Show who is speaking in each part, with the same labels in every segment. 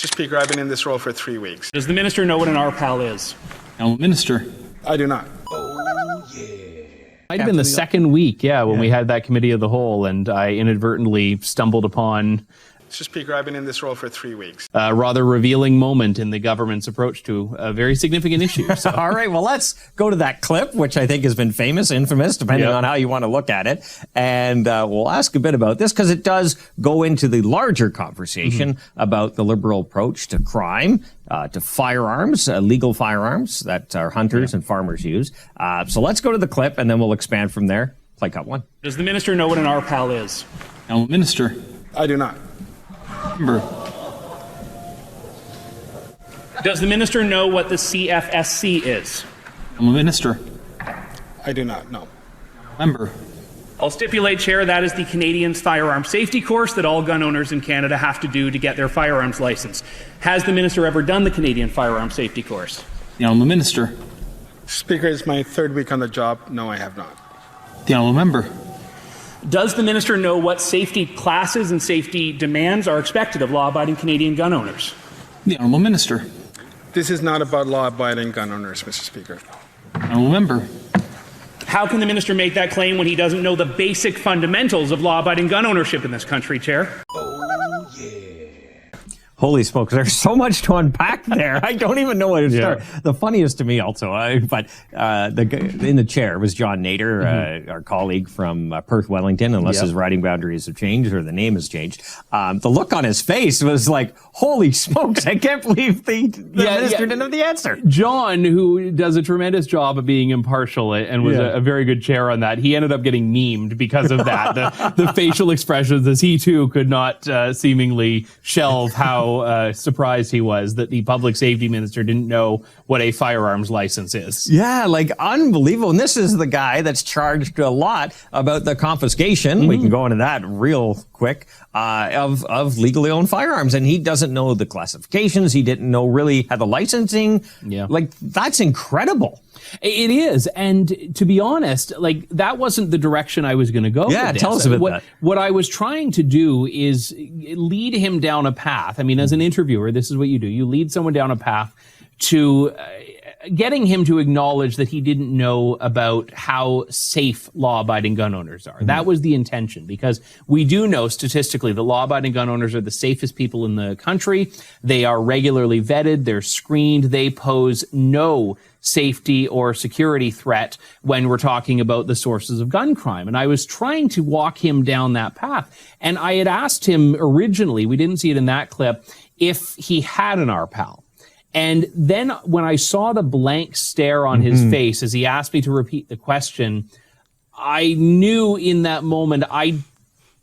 Speaker 1: Mr. Speaker, I've been in this role for 3 weeks.
Speaker 2: Does the minister know what an RPAL is?
Speaker 3: No, Minister.
Speaker 1: I do not.
Speaker 4: Might have been the second week, when we had that committee of the whole, and I inadvertently stumbled upon
Speaker 1: Mr. Speaker, I've been in this role for 3 weeks.
Speaker 4: a rather revealing moment in the government's approach to a very significant issue. So.
Speaker 5: All right, well, let's go to that clip, which I think has been famous, infamous, depending on how you want to look at it. And we'll ask a bit about this because it does go into the larger conversation about the Liberal approach to crime, to firearms, legal firearms that our hunters and farmers use. So let's go to the clip and then we'll expand from there. Play cut one.
Speaker 2: Does the minister know what an RPAL is?
Speaker 3: No, Minister.
Speaker 1: I do not.
Speaker 3: Member.
Speaker 2: Does the minister know what the CFSC is?
Speaker 3: I'm a minister.
Speaker 1: I do not, no.
Speaker 3: Member.
Speaker 2: I'll stipulate, Chair, that is the Canadian firearm safety course that all gun owners in Canada have to do to get their firearms license. Has the minister ever done the Canadian firearm safety course?
Speaker 3: The Honourable Minister.
Speaker 1: Speaker, it's my 3rd week on the job. No, I have not.
Speaker 3: The Honourable Member.
Speaker 2: Does the minister know what safety classes and safety demands are expected of law-abiding Canadian gun owners?
Speaker 3: The Honourable Minister.
Speaker 1: This is not about law-abiding gun owners, Mr. Speaker.
Speaker 3: Honourable Member.
Speaker 2: How can the minister make that claim when he doesn't know the basic fundamentals of law-abiding gun ownership in this country, Chair?
Speaker 5: Holy smokes, there's so much to unpack there. I don't even know where to start. The funniest to me also, in the chair was John Nader, our colleague from Perth, Wellington, unless his riding boundaries have changed or the name has changed. The look on his face was like, holy smokes, I can't believe the minister didn't have the answer.
Speaker 4: John, who does a tremendous job of being impartial and was a very good chair on that, he ended up getting memed because of that. The facial expressions as he too could not seemingly shelve how surprised he was that the public safety minister didn't know what a firearms license is.
Speaker 5: Yeah, like unbelievable. And this is the guy that's charged a lot about the confiscation. We can go into that real quick of legally owned firearms. And he doesn't know the classifications. He didn't know really how the licensing. Yeah. Like, that's incredible.
Speaker 4: It is. And to be honest, like, that wasn't the direction I was going to go.
Speaker 5: Yeah, tell us about that.
Speaker 4: What I was trying to do is lead him down a path. I mean, as an interviewer, this is what you do. You lead someone down a path to getting him to acknowledge that he didn't know about how safe law-abiding gun owners are. That was the intention, because we do know statistically that law-abiding gun owners are the safest people in the country. They are regularly vetted. They're screened. They pose no safety or security threat when we're talking about the sources of gun crime. And I was trying to walk him down that path. And I had asked him originally, we didn't see it in that clip, if he had an RPAL. And then when I saw the blank stare on his face as he asked me to repeat the question, I knew in that moment I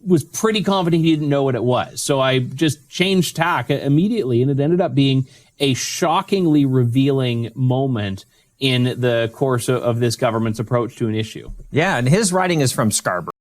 Speaker 4: was pretty confident he didn't know what it was. So I just changed tack immediately, and it ended up being a shockingly revealing moment in the course of this government's approach to an issue.
Speaker 5: Yeah, and his writing is from Scarborough.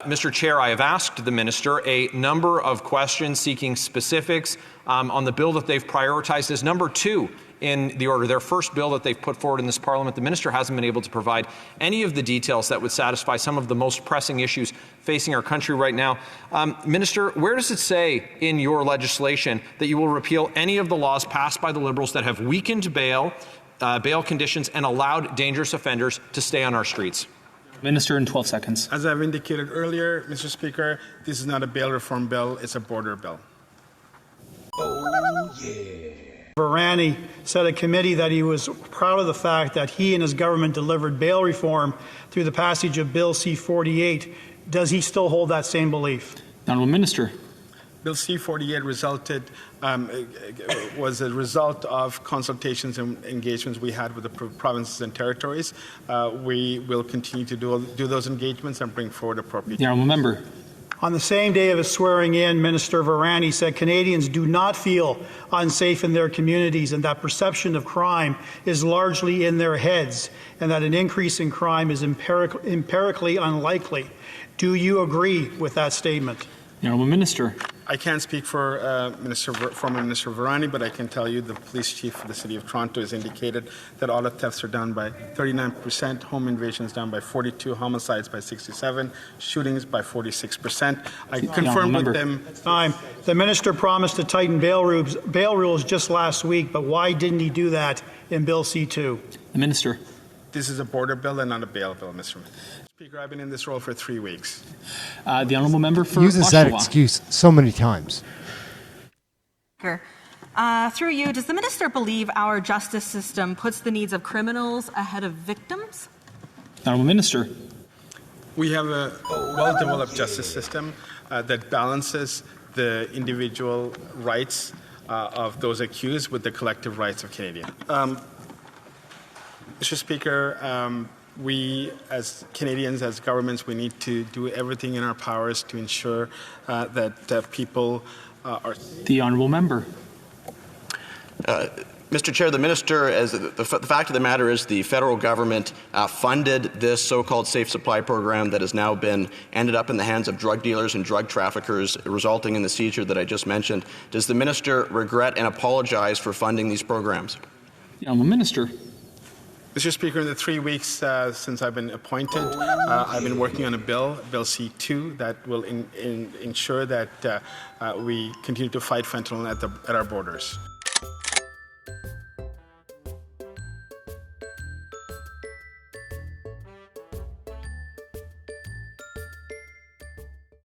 Speaker 6: Mr. Chair, I have asked the minister a number of questions seeking specifics on the bill that they've prioritized as number 2 in the order. Their first bill that they've put forward in this Parliament. The minister hasn't been able to provide any of the details that would satisfy some of the most pressing issues facing our country right now. Minister, where does it say in your legislation that you will repeal any of the laws passed by the Liberals that have weakened bail conditions and allowed dangerous offenders to stay on our streets?
Speaker 3: Minister, in 12 seconds.
Speaker 1: As I've indicated earlier, Mr. Speaker, this is not a bail reform bill, it's a border bill.
Speaker 7: Varani said at committee that he was proud of the fact that he and his government delivered bail reform through the passage of Bill C-48. Does he still hold that same belief?
Speaker 3: Honourable Minister.
Speaker 1: Bill C-48 was a result of consultations and engagements we had with the provinces and territories. We will continue to do those engagements and bring forward appropriate.
Speaker 3: The Honourable Member.
Speaker 7: On the same day of his swearing in, Minister Varani said Canadians do not feel unsafe in their communities and that perception of crime is largely in their heads and that an increase in crime is empirically unlikely. Do you agree with that statement?
Speaker 3: The Honourable Minister.
Speaker 1: I can't speak for former Minister Varani, but I can tell you the police chief for the City of Toronto has indicated that audit thefts are down by 39%, home invasions down by 42%, homicides by 67%, shootings by 46%. I confirmed with them.
Speaker 7: Time. The minister promised to tighten bail rules just last week, but why didn't he do that in Bill C-2?
Speaker 3: The Minister.
Speaker 1: This is a border bill and not a bail bill, Mr. Speaker. I've been in this role for 3 weeks.
Speaker 3: The Honourable Member for
Speaker 8: uses that
Speaker 3: Oshawa.
Speaker 8: excuse so many times.
Speaker 9: Through you, does the minister believe our justice system puts the needs of criminals ahead of victims?
Speaker 3: The Honourable Minister.
Speaker 1: We have a well-developed justice system that balances the individual rights of those accused with the collective rights of Canadians. Mr. Speaker, we as Canadians, as governments, we need to do everything in our powers to ensure that people are...
Speaker 3: The Honourable Member.
Speaker 10: Mr. Chair, the minister, as the fact of the matter is the federal government funded this so-called safe supply program that has now been ended up in the hands of drug dealers and drug traffickers, resulting in the seizure that I just mentioned. Does the minister regret and apologize for funding these programs?
Speaker 3: The Honourable Minister.
Speaker 1: Mr. Speaker, in the 3 weeks since I've been appointed, I've been working on a bill, Bill C-2, that will ensure that we continue to fight fentanyl at our borders.